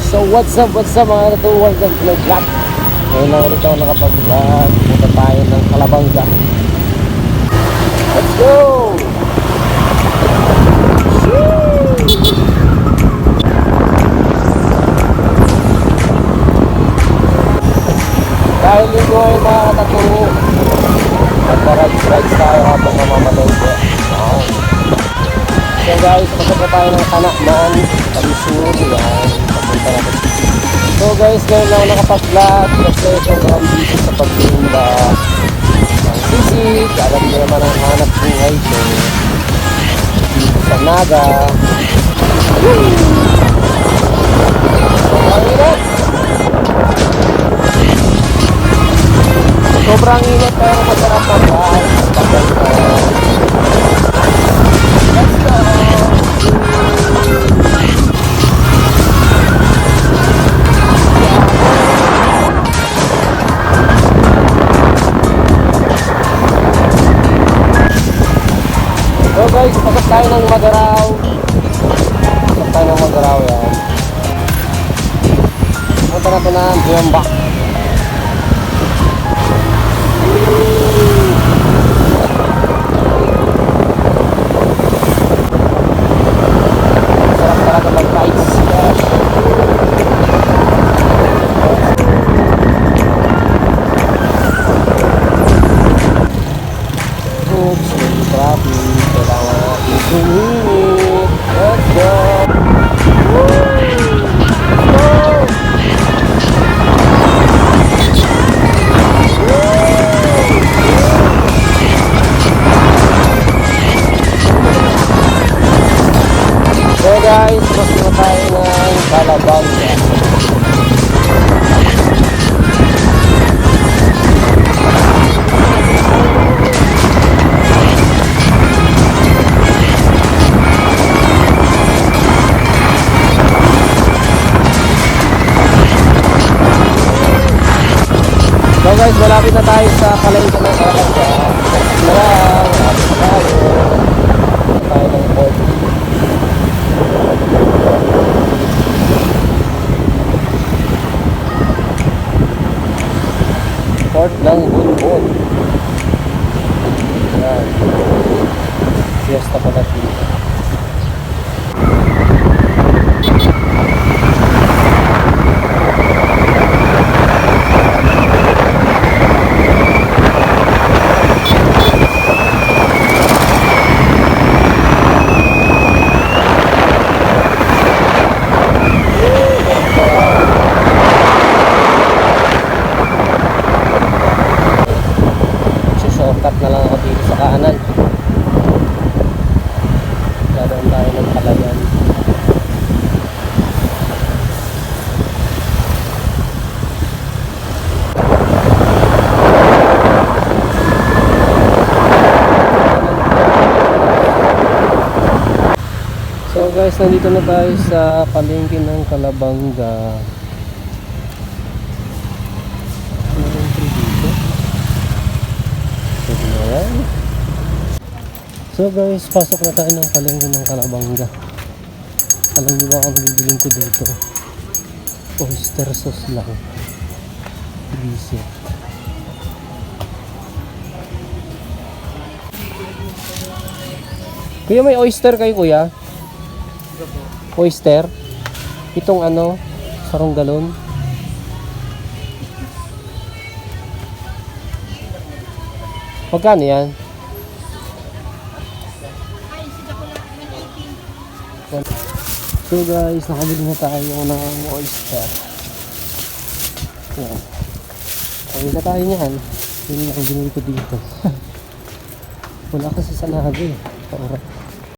So what's up mga natuwag ng vlog. Ngayon lang ulit ako nakapag-vlog. Punta tayo ng Calabanga. Let's go! Dahil linggo ay mga katatulo, magpa-rides tayo habang mamamalengke. So guys, pasok tayo ng Tanakman, Kalisur, yan, papunta natin. So guys, ngayon lang nakapag-vlog kasi sobrang busy sa pagtinda ng sisig. Alam niyo naman ang hanap buhay ko dito sa Naga. Sobrang init pero masarap mag-ride. Let's go! So guys, pasok tayo ng Magaraw. Pasok tayo ng Magaraw yan. Punta natin ng Diambak. Sarap talaga mag-rides. Oops, traffic. Kailangan natin tumingin. Let's go! So guys, mas na tayo ng Calabanga. So guys, malapit na tayo sa palengke ng Calabanga. Malapit na tayo. Tayo ng port. Port ng Bunbon. Yan. Fiesta pala dito. Shortcut na lang ako dito sa kanan. Dadaan tayo ng Palayan. So guys, nandito na tayo sa palengke ng Calabanga. So guys, pasok na tayo ng palengke ng Calabanga. Alam niyo ba kung bibiling ko dito? Oyster sauce lang. Visit. Kuya, may oyster kayo kuya? Oyster? Itong ano, sarong galon. Magkano yan? So guys, nakabili na tayo ng oyster. Yan. Nakabili na tayo niyan. Yun yung binili ko dito. Wala kasi sa Naga eh. Paura.